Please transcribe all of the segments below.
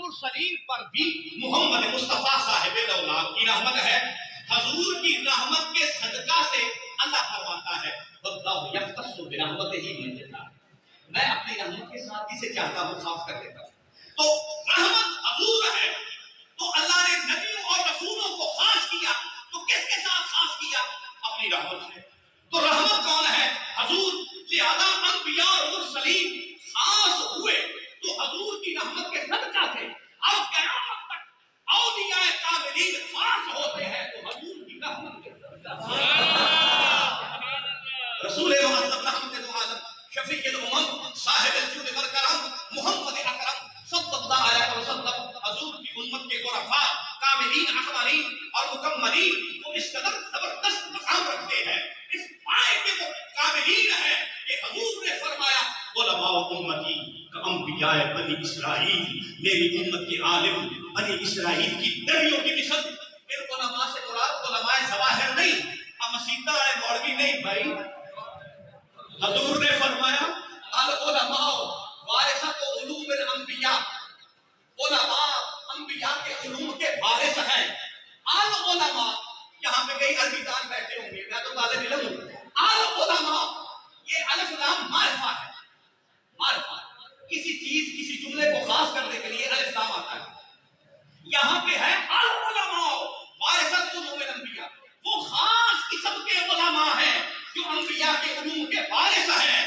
المرسلین پر بھی محمد مصطفیٰ صاحب الاولاد کی رحمت ہے. حضور کی رحمت کے صدقہ سے اللہ فرماتا ہے واللہ یختص برحمتہ من یشاء، میں اپنی رحمت کے ساتھ جسے چاہتا ہوں خاص کر دیتا ہوں. تو رحمت حضور ہے، تو اللہ نے نبیوں اور رسولوں کو خاص کیا، تو کس کے ساتھ خاص کیا؟ اپنی رحمت سے. تو رحمت کون ہے؟ حضور. لہذا انبیاء اور مرسلین خاص ہوئے تو حضور کی رحمت کے صدقہ سے، اور قیامت تک اولیاء کاملین خاص ہوتے ہیں تو حضور کی رحمت کے صدقہ سے. رسول معظم رحمت عالم شفیع الامم صاحب الجود والکرم محمد اکرم صلی اللہ علیہ وسلم حضور کی امت کے عرفاء کاملین اکملین اور مکملین کو اس قدر زبردست مقام رکھتے ہیں، اس پائے کے وہ کاملین ہیں کہ حضور نے فرمایا علماء امتی کانبیاء بنی اسرائیل، میری امت کے عالم بنی اسرائیل کی نبیوں کی مثل. ان علماء سے مراد علماء ظواہر نہیں، مسیطہ ہے مولوی نہیں بھائی. حضور نے فرمایا العلماء وارثۃ علوم الانبیاء، علماء انبیاء کے علوم کے وارث ہیں. العلماء، یہاں پہ کئی عربی دان بیٹھے ہوں گے، میں تو طالب علم ہوں. العلماء یہ الف لام معرفہ ہے. معرفہ کسی چیز کسی جملے کو خاص کرنے کے لیے الف لام آتا ہے. یہاں پہ ہے العلماء وارثۃ علوم الانبیاء، وہ خاص قسم کے علماء ہیں جو انبیاء کے علوم کے وارث ہیں.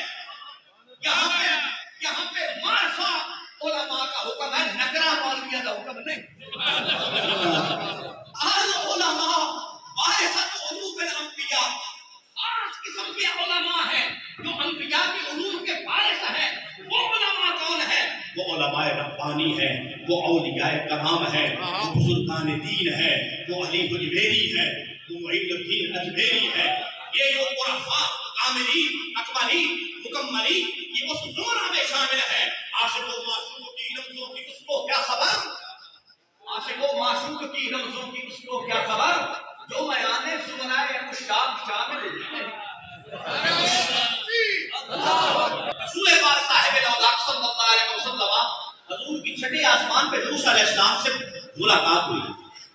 یہاں پہ معرفہ علماء کا حکم ہے، نکرہ مولویہ کا حکم نہیں. العلماء وارثۃ علوم الانبیاء، خاص قسم کے علماء ہیں جو انبیاء کے علوم کے وارث ہیں. وہ علماء کون ہیں؟ وہ علماء ربانی ہیں، وہ اولیاء کرام ہیں، وہ بزرگان دین ہیں، وہ علی حجویری ہے، وہ معین الدین اجمیری ہے. یہ جو عرفاء کاملین اکملین مکملین یہ اس زمرہ میں شامل ہے. عاشق و معشوق کی لفظوں کی اس کو کیا خبر؟ عاشق و معشوق کی لفظوں کی اس کو کیا خبر جو میانے زمرہ مشتاق شامل نہیں. رسول پاک صاحب الاولیاء صلی اللہ علیہ وسلم حضور کی چھٹے آسمان پہ موسیٰ علیہ السلام سے ملاقات ہوئی.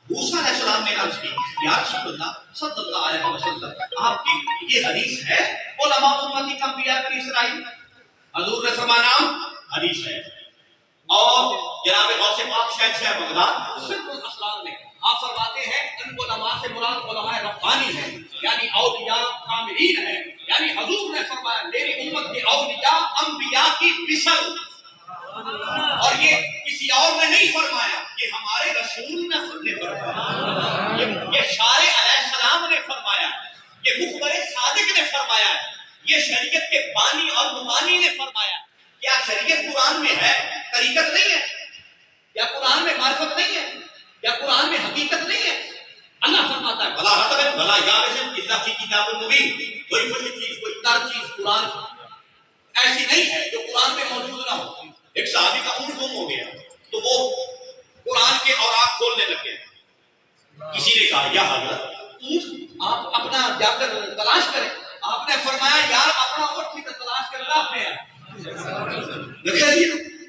موسیٰ علیہ السلام نے عرض کی یا رسول اللہ صلی اللہ علیہ وسلم، آپ کی یہ حدیث ہے علماء امتی کانبیاء بنی اسرائیل؟ حضور نے فرمایا حدیث ہے. اور جناب غوث پاک شہنشاہ بغداد سر الاسرار میں آپ فرماتے ہیں ان علماء سے مراد علماء ربانی ہیں، یعنی اولیاء کاملین ہیں. یعنی حضور نے فرمایا میری امت کے اولیاء انبیاء کی مثل. اور یہ کسی اور نے نہیں فرمایا، یہ ہمارے رسول نے فرمایا، یہ شارع علیہ السلام نے فرمایا، یہ مخبر صادق نے فرمایا، یہ شریعت کے بانی اور مبانی نے فرمایا. کیا شریعت قرآن میں ہے؟ طریقت نہیں ہے؟ یا قرآن میں معرفت نہیں ہے؟ یا قرآن میں حقیقت نہیں ہے؟ اللہ فرماتا ہے بلا رتب بلا یابس الا فی کتاب مبین. کوئی فضل چیز کوئی تر چیز قرآن ایسی نہیں ہے جو قرآن میں موجود نہ ہو. ایک صحابی کا اونٹ گم ہو گیا تو وہ قرآن کے اوراق کھولنے لگے. کسی نے کہا یا حضرت اونٹ آپ اپنا جا کر تلاش کریں. آپ نے فرمایا یار اپنا اونٹ کی تلاش کر رہا اپنے یار.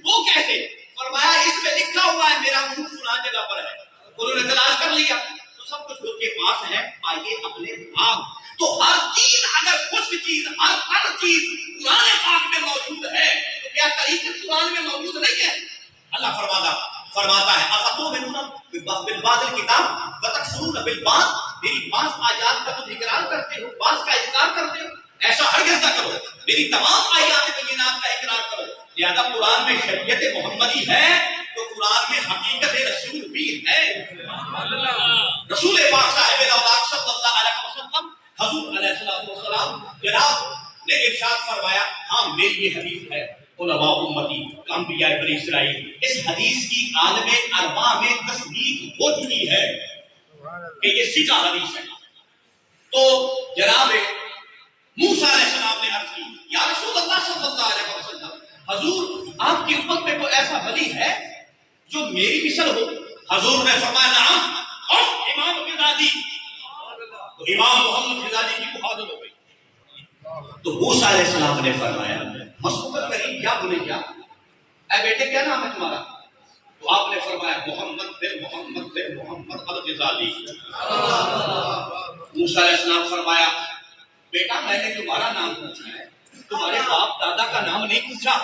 وہ کیسے؟ فرمایا اس میں لکھا ہوا ہے میرا اونٹ فلاں جگہ پر ہے. انہوں نے تلاش کر لیا تو سب کچھ ان کے پاس ہے، آئیے اپنے آپ. تو ہر چیز اگر کچھ چیز ہر چیز قرآن پاک میں موجود ہے تو کیا طریقت قرآن میں موجود نہیں ہے؟ اللہ فرماتا ہے افتؤمنون بالبعض الکتاب وتکفرون بالبعض. میری بعض آیات کا تم اقرار کرتے ہو، بعض کا انکار کرتے ہو. ایسا ہرگز نہ کرو، میری تمام آیات بینات کا اقرار کرو. لہذا قرآن میں شریعت محمدی ہے تو قرآن میں حقیقت رسول بھی ہے. رسول پاک صاحب الاولیاء صلی اللہ علیہ وسلم حضور علیہ السلام جناب نے ارشاد فرمایا ہاں میری یہ حدیث ہے علماء امتی کانبیاء بنی اسرائیل. اس حدیث کی عالم اربعہ میں تصدیق ہو چکی ہے کہ یہ سچا حدیث ہے. تو جناب موسیٰ علیہ السلام نے عرض کی یا رسول اللہ صلی اللہ علیہ وسلم حضور آپ کی امت میں کوئی ایسا ولی ہے جو میری مثل ہو؟ حضور نے فرمایا نعم، اور امام غزالی. تو امام محمد غزالی کی مخاطب ہو گئی. تو موسیٰ علیہ السلام نے فرمایا مسعود کریم کیا بولے کیا اے بیٹے کیا نام ہے تمہارا؟ تو آپ نے فرمایا محمد بن محمد بن محمد الغزالی۔ موسیٰ علیہ السلام فرمایا بیٹا میں نے تمہارا نام پوچھا ہے، تمہارے باپ دادا کا نام نہیں پوچھا۔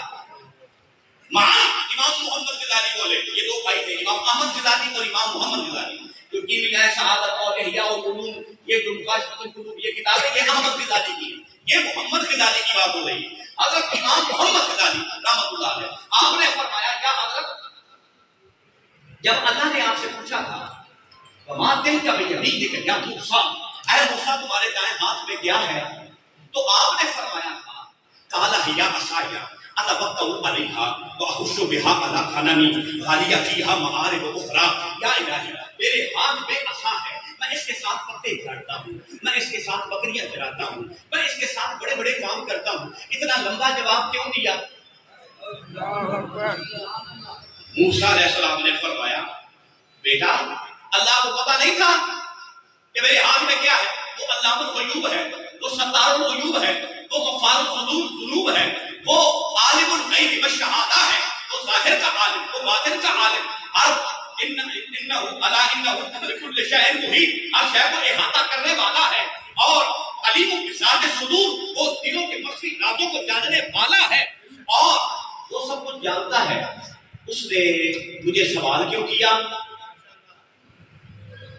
امام محمد غزالی بولے، یہ دو بھائی تھے، امام احمد غزالی اور امام محمد غزالی، جو کیمیاء سعادت اور احیاء العلوم، یہ جو مکاشفۃ القلوب یہ کتابیں یہ احمد غزالی کی ہیں، یہ محمد غزالی کی بات ہو رہی ہے۔ حضرت امام محمد غزالی رحمۃ اللہ علیہ آپ نے فرمایا کیا حضرت جب اللہ نے آپ سے پوچھا تھا وما تلک بیمینک یا موسیٰ، اے موسیٰ تمہارے دائیں ہاتھ میں کیا ہے، تو آپ نے فرمایا تھا قال ہی عصای اتوکل علیہا واحش بہا علی غنمی ولی فیہا معارب اخری، یا الہی میرے ہاتھ میں عصا ہے، میں اس کے ساتھ پتے جھاڑتا ہوں، میں اس کے ساتھ بکریاں چراتا ہوں، میں اس کے ساتھ بڑے بڑے کام کرتا ہوں۔ اتنا لمبا جواب کیوں دیا؟ موسیٰ علیہ السلام نے فرمایا بیٹا اللہ کو پتہ نہیں تھا کہ میرے ہاتھ میں کیا ہے، وہ علام الغیوب ہے، وہ ستار الغیوب ہے، وہ غفار الذنوب ہے، وہ عالم الغیب والشہادہ ہے، وہ ظاہر کا عالم، وہ باطن کا عالم، انہ بکل شیء محیط، ہر شے کو احاطہ کرنے والا ہے، اور علیم بذات الصدور، وہ دلوں کے مخفی رازوں کو جاننے والا ہے، اور وہ سب کچھ جانتا ہے۔ اس نے مجھے سوال کیوں کیا؟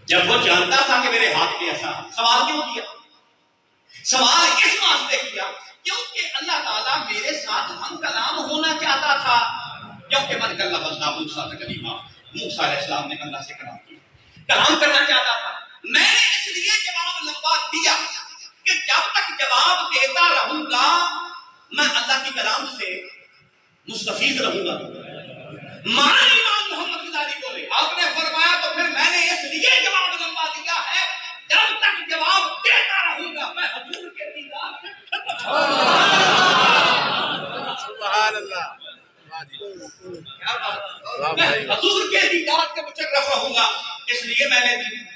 جب وہ جانتا تھا کہ میرے ہاتھ میں ایسا، سوال کیوں کیا؟ سوال اس واسطے کیا کیونکہ اللہ تعالیٰ میرے ساتھ ہم کلام ہونا چاہتا تھا، کیونکہ من کلم اللہ موسیٰ تکلیما، موسیٰ علیہ السلام نے اللہ سے کلام کیا، کلام کرنا چاہتا تھا۔ میں نے اس لیے جواب لمبا دیا کہ جب تک جواب دیتا رہوں گا میں اللہ کی کلام سے مستفید رہوں گا۔ معنی امام محمد غزالی بولے، آپ نے فرمایا تو پھر میں نے اس لیے جواب لمبا دیا ہے جب تک جواب دیتا رہوں گا میں حضور کے دیدار سے سبحان اللہ، میں حضور کے دیدار سے مشرف رہوں گا، اس لیے میں نے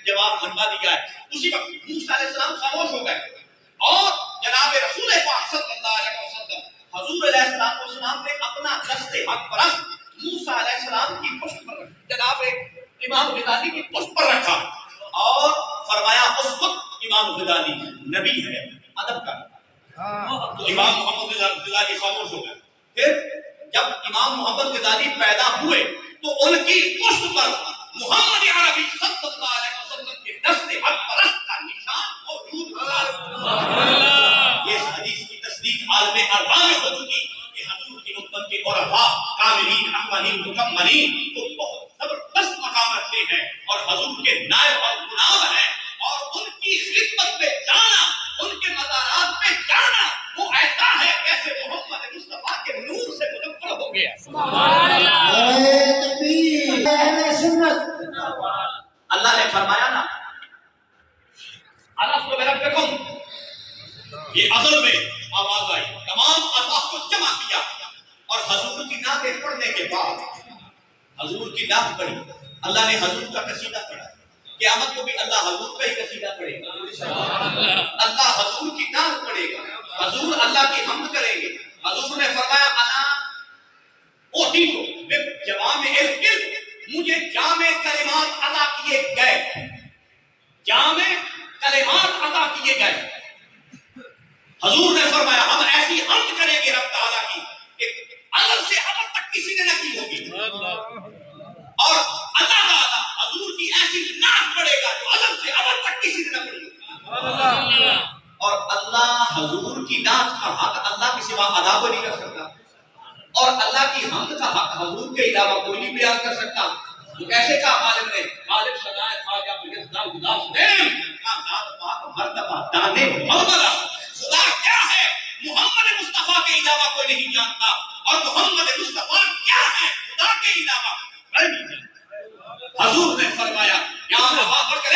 جواب لمبا دیا ہے۔ اسی وقت موسیٰ علیہ السلام خاموش ہو گئے اور جناب رسول پاک صلی اللہ علیہ وسلم حضور علیہ السلام نے اپنا دست حق پرست موسیٰ علیہ السلام کی پشت پر جناب امام غزالی کی پشت پر رکھا اور فرمایا اس وقت امام غزالی نبی ہے ادب کا، تو امام محمد غزالی خاموش ہو گئے۔ پھر جب امام محمد غزالی پیدا ہوئے تو ان کی پشت پر محمد عربی صلی اللہ علیہ وسلم کے دست حق پرست کا نشان موجود تھا۔ یہ حدیث کی تصدیق عالم اربعہ میں ہو چکی کہ حضور کی امت کے عرفاء کاملین احمدین مکملین کو بہت زبردست مقام رکھتے ہیں اور حضور کے نائب اور غلام ہیں، اور ان کی خدمت میں جانا، ان کے مزارات میں جانا وہ ایسا ہے جیسے محمد مصطفیٰ کے نور سے منور ہو گیا۔ سبحان اللہ، تکبیر، اہل سنت۔ اللہ نے فرمایا نا الف بربکم، یہ ازل میں آواز آئی، تمام ارواح کو جمع کیا اور حضور کی نعتیں پڑھنے کے بعد حضور کی نعت پڑھی، اللہ نے حضور کا قصیدہ پڑھا، قیامت کو بھی اللہ حضور کا ہی قصیدہ پڑھے گا، اللہ حضور کی نعت پڑھے گا، حضور اللہ کی حمد کریں گے۔ حضور نے فرمایا انا اوٹی کو جوامع الکلم، مجھے جامع کلمات عطا کیے گئے، جامع کلمات عطا کیے گئے۔ حضور نے فرمایا ہم ایسی حمد کریں گے رب تعالیٰ کی کہ ازل سے ابد تک کسی نے نہ کی ہوگی، اور اللہ تعالیٰ حضور کی ایسی نعت پڑھے گا جو ازل سے ابد تک کسی نے نہ پڑھی ہوگی، اور اللہ حضور کی نعت کا حق اللہ کے سوا ادا کو نہیں کر سکتا، اور اللہ کی حمد کا حق حضور کے علاوہ کوئی نہیں بیان کر سکتا۔ تو کیسے کہا غالب نے، غالب سنائے خواجہ مجددا گداس دین کا ذات پاک مرتبہ دانے محمدہ، خدا کیا ہے محمد مصطفیٰ کے علاوہ کوئی نہیں جانتا، اور محمد مصطفیٰ کیا ہے خدا کے علاوہ کوئی نہیں جانتا۔ حضور نے فرمایا یا ابا بکر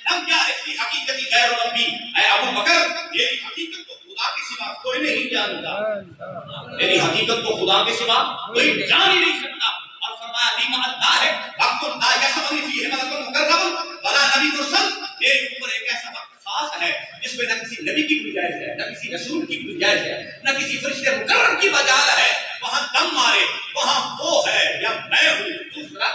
لم یعرف فی حقیقتی غیر ربی، اے ابو بکر میری حقیقت کو خدا کے سوا کوئی نہیں جانتا، میری حقیقت کو خدا کے سوا کوئی جان ہی نہیں سکتا۔ اور فرمایا لما اللہ ہے وقت لا یسمنی فیہ ملک مقرب ولا نبی مرسل، میرے اوپر ایک ایسا وقت خاص ہے جس میں نہ کسی نبی کی گنجائش ہے، نہ کسی رسول کی گنجائش ہے، نہ کسی فرشتے مقرب کی مجال ہے، وہاں دم مارے وہاں وہ ہے یا میں ہوں، دوسرا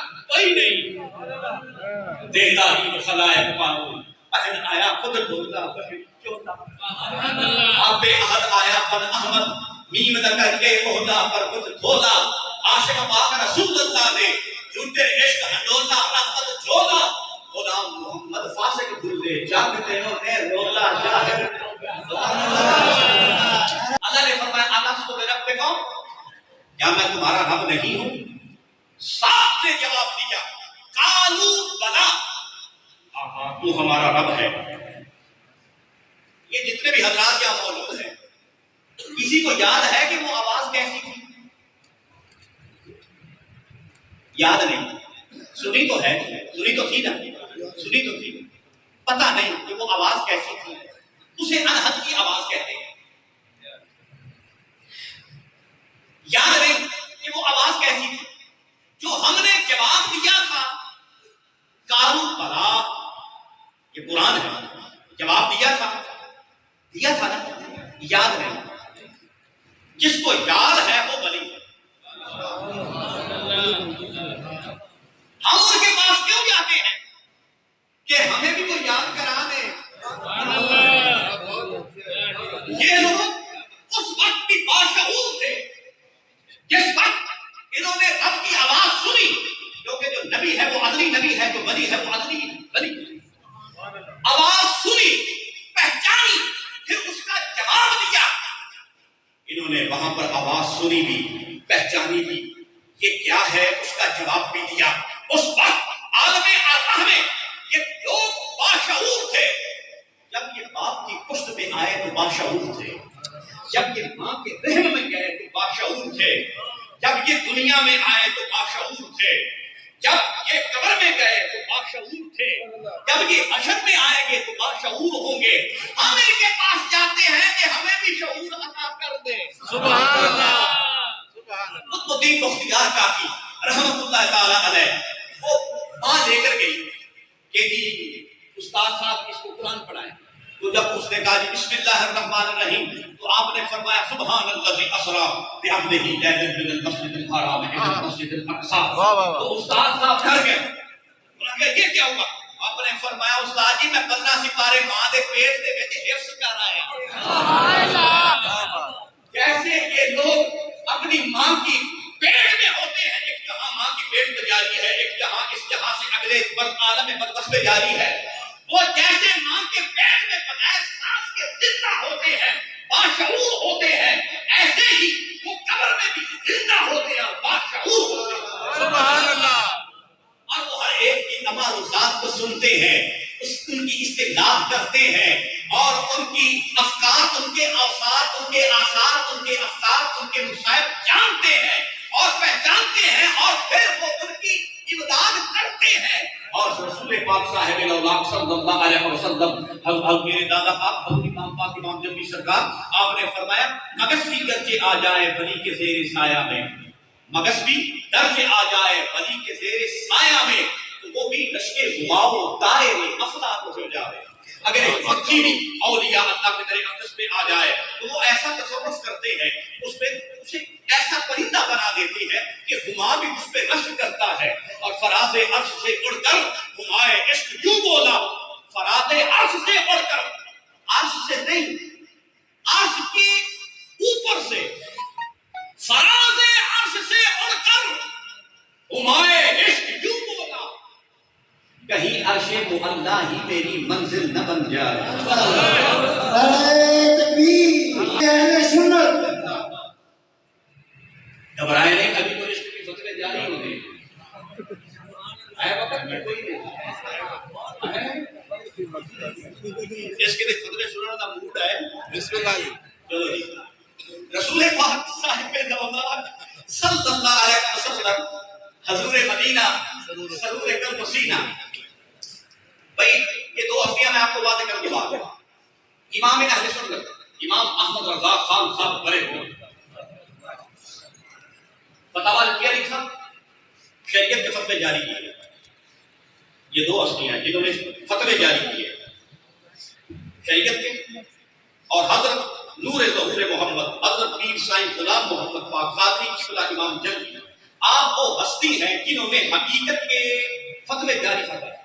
دیتا ہی تو خلائق پاؤں، پہن آیا خود دھوتا پہن چوتا، آپ احد آیا بن احمد میم دا کر کے عہدہ پر خود دھولا، عاشق پاک رسول اللہ نے جھوٹے عشق ہنڈولا رحمت جھولا، غلام محمد فاسق دھلے جاگتے نے رولا جاہر اللہ نے فرمایا آلست تو رب پہ کون، کیا میں تمہارا رب نہیں ہوں؟ ساتھ نے جواب دیا قالو بلا، تو ہمارا رب ہے۔ یہ جتنے بھی حضرات یہاں موجود ہیں کسی کو یاد ہے کہ وہ آواز کیسی تھی؟ یاد نہیں، سنی تو ہے، سنی تو تھی نا، سنی تو تھی، پتہ نہیں کہ وہ آواز کیسی تھی۔ اسے انحد کی آواز کہتے ہیں۔ یاد نہیں کہ وہ آواز کیسی تھی جو ہم نے جواب دیا تھا قالو بلا، یہ قرآن ہے، جواب دیا تھا نا، یاد نہیں، جس کو یاد ہے وہ ولی ہے۔ ہم ان کے پاس کیوں جاتے ہیں کہ ہمیں بھی وہ یاد کرا دے۔ یہ لوگ اس وقت بھی باشعور تھے جس وقت انہوں نے رب کی آواز سنی، کیونکہ جو نبی ہے وہ عدلی نبی ہے، جو ولی ہے وہ عدلی ولی۔ آواز سنی، پہچانی، پھر اس کا جواب دیا۔ انہوں نے وہاں پر آواز سنی بھی، پہچانی بھی، یہ کیا ہے اس کا جواب بھی دیا۔ اس وقت عالم ارواح میں یہ لوگ باشعور تھے۔ جب یہ باپ کی پشت میں آئے تو باشعور تھے، جب یہ ماں کے رحم میں گئے تو باشعور تھے، جب یہ دنیا میں آئے تو باشعور تھے، جب یہ قبر میں گئے تو باشعور تھے، جب یہ حشر میں آئیں گے تو باشعور ہوں گے۔ ہم ان کے پاس جاتے ہیں کہ ہمیں بھی شعور عطا کر دے۔ سبحان اللہ، قطب الدین بختیار کاکی رحمت اللہ تعالی علیہ، وہ ماں لے کر گئی کہ جی استاد صاحب اس کو قرآن پڑھائیں، تو جب اس نے کہا جی بسم اللہ الرحمن الرحیم تو آپ نے فرمایا سبحان الذی اسری بعبدہ لیلا من المسجد الحرام الی المسجد الاقصی۔ تو استاد صاحب ڈر گئے، انہوں نے کہا یہ کیا ہوا؟ آپ نے فرمایا استاد جی میں 15 سپارے ماں دے پیٹ دے وچ حفظ کر آیا۔ کیسے یہ لوگ اپنی ماں کی پیٹ میں ہوتے ہیں، ایک جہاں ماں کی پیٹ میں جاری ہے، ایک جہاں اس جہاں سے اگلے عالم برزخ میں جاری ہے، وہ جیسے ماں کے پیٹ میں بغیر سانس کے زندہ ہوتے ہیں، باشعور ہوتے ہیں، ایسے ہی وہ قبر میں بھی زندہ ہوتے ہیں اور باشعور ہوتے ہیں۔ سبحان اللہ۔ اور وہ ہر ایک کی اعمال و ذات کو سنتے ہیں، ان کی استدلال کرتے ہیں، اور ان کی افکار، ان کے اوصاف، ان کے آثار، ان کے افکار، ان کے مصائب جانتے ہیں اور پہچانتے ہیں، اور پھر وہ ان کی امداد کرتے ہیں۔ اور رسول پاک صاحب الاولاق صلی اللہ علیہ وسلم، حضرت میرے دادا پاک حضرت امام پاک امام جمی سرکار، آپ نے فرمایا مگس بھی گرچہ آ جائے ولی کے زیر سایہ میں، مگس بھی گرچہ آ جائے ولی کے زیر سایہ میں، تو وہ بھی رشک غماؤ دائرے افلاک ہو جائے۔ اگر ایک مکھی بھی اولیاء اللہ کے در اقدس پہ آ جائے تو وہ ایسا تصرف کرتے ہیں، اس پہ اسے ایسا پرندہ بنا دیتے ہیں کہ ہما بھی اس پہ رشک کرتا ہے، اور فراز عرش سے اڑ کر ہمائے عشق یوں بولا، فراز عرش سے اڑ کر، عرش سے نہیں، عرش کے اوپر سے، فراز عرش سے اڑ کر ہمائے عشق یوں بولا، کہیں عرش معلیٰ ہی میری منزل نہ بن جائے۔ گھبرائے نہیں، ابھی تو عشق کی فتوے جاری ہو گئے، آئے وقت میں کوئی نہیں، اس کے فتوے سننے کا موڈ ہے۔ بسم اللہ چلو جی، رسول پاک صاحب صلی اللہ علیہ وسلم، حضور مدینہ، سرور قلب و سینہ۔ بھائی یہ دو ہستیاں میں آپ کو باتیں کر کے بات ہے۔ امام اہل سنت امام احمد رضا خان صاحب بڑے ہو، فتاوی لکھیا لکھا، شریعت کے فتوے جاری کیے۔ یہ دو ہستیاں ہیں جنہوں نے فتوے جاری کیے شریعت کے، اور حضرت نور ظہور محمد، حضرت پیر سائیں غلام محمد پاک قادری اصطلاح امام جنگی، آپ وہ ہستی ہیں جنہوں نے حقیقت کے فتوے جاری فرمائے۔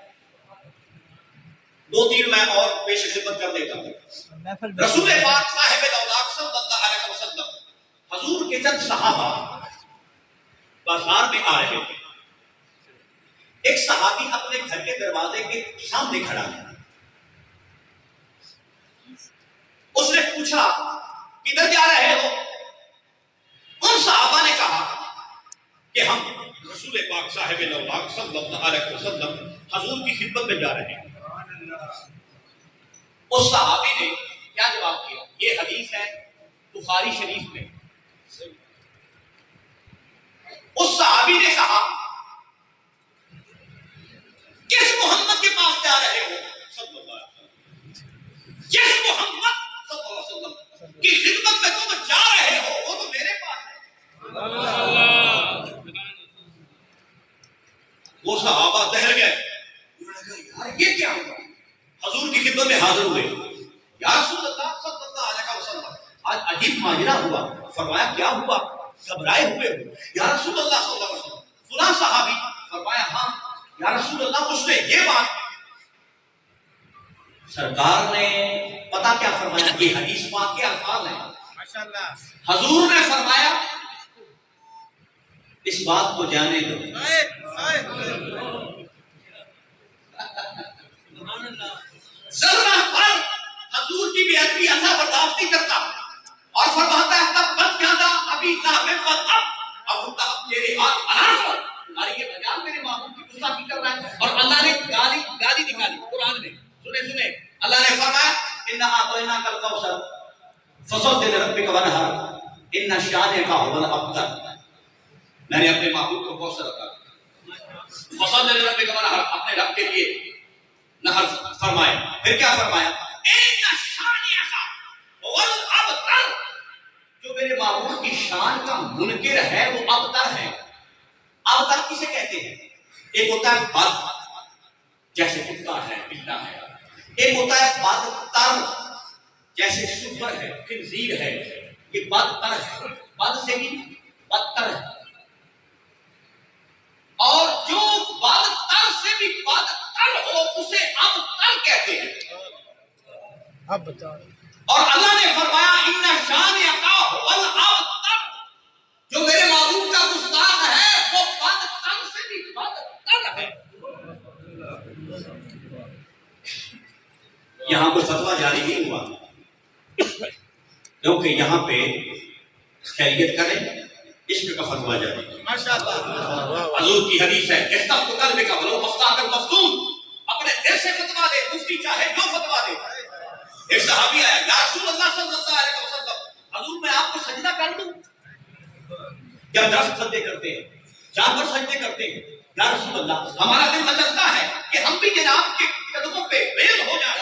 دو تین میں اور پیش خدمت کر دیتا ہوں. رسول پاک صاحب الاولاق صلی اللہ علیہ وسلم حضور کے چند صحابہ بازار میں آ رہے تھے. ایک صحابی اپنے گھر کے دروازے کے سامنے کھڑا ہے. اس نے پوچھا کدھر جا رہے ہو؟ ان صحابہ نے کہا کہ ہم رسول پاک صاحب الاولاق صلی اللہ علیہ وسلم حضور کی خدمت میں جا رہے ہیں. اس صحابی نے کیا جواب دیا؟ یہ حدیث ہے بخاری شریف میں. اس صحابی نے کہا کس محمد کے پاس جا رہے ہو؟ صلی اللہ علیہ وسلم. جس محمد صلی اللہ علیہ وسلم کی خدمت میں تم جا رہے ہو وہ تو میرے پاس ہے. وہ صحابہ دہر گئے. یار یہ کیا ہوا؟ حضور کی خدمت میں حاضر ہوئے. یا رسول اللہ صلی اللہ علیہ وسلم آج عجیب ماجرا ہوا. فرمایا کیا ہوا؟ گھبرائے ہوئے ہو. یا رسول اللہ صلی اللہ علیہ وسلم فلاں صحابی. فرمایا ہاں یا رسول اللہ اس نے یہ بات. سرکار نے پتہ کیا فرمایا؟ یہ حدیث پاک کے الفاظ ہیں. ماشاءاللہ. حضور نے فرمایا اس بات کو جانے دو. ذرہ پر حضور کی بے ادبی اللہ برداشت نہیں کرتا اور فرماتا ہے تب بد جانا ابھی لاہب اب تیرے ہاتھ انار ہو. تمہاری یہ مجال میرے معمول کی گستاخی کر رہا ہے. اور اللہ نے گالی نکالی قرآن میں. سنے اللہ نے فرمایا انا اعطیناک الکوثر فصل لربک وانحر ان شانئک هو الابتر. میں نے اپنے معبود کو کوثر عطا کیا. فصل لربک وانحر اپنے رب کے لیے نہر فرمائے. پھر کیا فرمایا؟ ان شانئک هو الابتر. جو میرے معبود کی شان کا منکر ہے وہ ابتر ہے. ابتر کسے کہتے ہیں؟ ایک ہوتا ہے بد جیسے کتا ہے بلا ہے. ایک ہوتا ہے بدتر جیسے سور ہے خنزیر ہے. یہ بدتر ہے. بد سے بھی بدتر ہے. اور جو بدتر سے بھی بدتر ہو اسے ابتر کہتے ہیں. اور اللہ نے فرمایا ان شانئک هو الابتر. جو میرے معبود کا گستاخ ہے وہ بدتر سے بھی بدتر ہے. یہاں کوئی فتویٰ جاری نہیں ہوا کیونکہ یہاں پہ خیریت کریں عشق کا فتویٰ جاری. حضور کی حدیث ہے استغفر قلبک ولو مفتاح المفتون. اپنے دل سے فتویٰ دے مفتی چاہے جو فتویٰ دے. ایک صحابی آیا یا رسول اللہ صلی اللہ علیہ وسلم حضور میں آپ کو سجدہ کر دوں؟ جب درخت سجدے کرتے ہیں جانور سجدے کرتے ہیں یا رسول اللہ ہمارا دل مچلتا ہے کہ ہم بھی جناب کے قدموں پہ بیل ہو جائیں.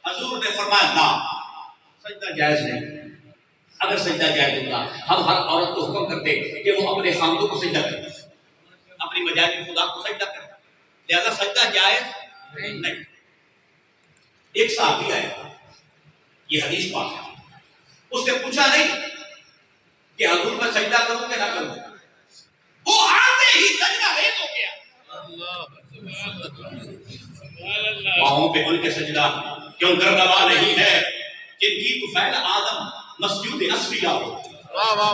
حضور نے فرمایا نا سجدہ جائز نہیں. اگر سجدہ جائز ہوتا ہم ہر عورت کو حکم کرتے کہ وہ اپنے خامدوں کو سجدہ کرے اپنی مجاز خدا کو سجدہ کرے. لہذا سجدہ جائز نہیں. ایک صحابی آیا یہ حدیث پاک ہے. اس نے پوچھا نہیں کہ حضور میں سجدہ کروں کہ نہ کروں. وہ آتے ہی سجدہ ریز ہو گیا. پاؤں پہ ان کے سجدہ کیوں کرنوا نہیں ہے جن کی طفیل آدم مسجود اسفیہ ہو.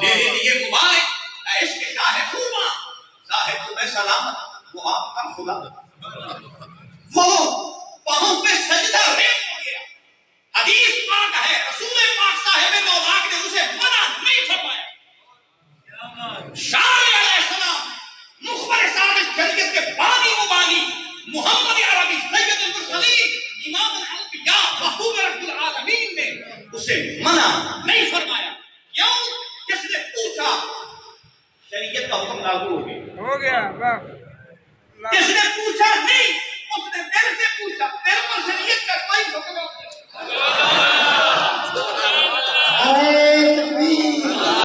میرے لیے مبارک اے عشق شاہ خوباں صاحب تمہیں سلامت وہ آپ کا خدا. وہ پاؤں پہ سجدہ ریز ہو گیا. حدیث پاک ہے رسول پاک صاحب الاولاق نے اسے منع نہیں فرمایا. شاہ علیہ السلام مخبر صادق شریعت کے بانی مبانی محمد عربی سید المرسلین امام الانبیاء محبوب رب العالمین نے اسے منع نہیں فرمایا. کیوں؟ جس نے پوچھا شریعت کا حکم لاگو ہو گیا. جس نے پوچھا نہیں اس نے دل سے پوچھا دل پر شریعت کا کوئی حکم نہیں.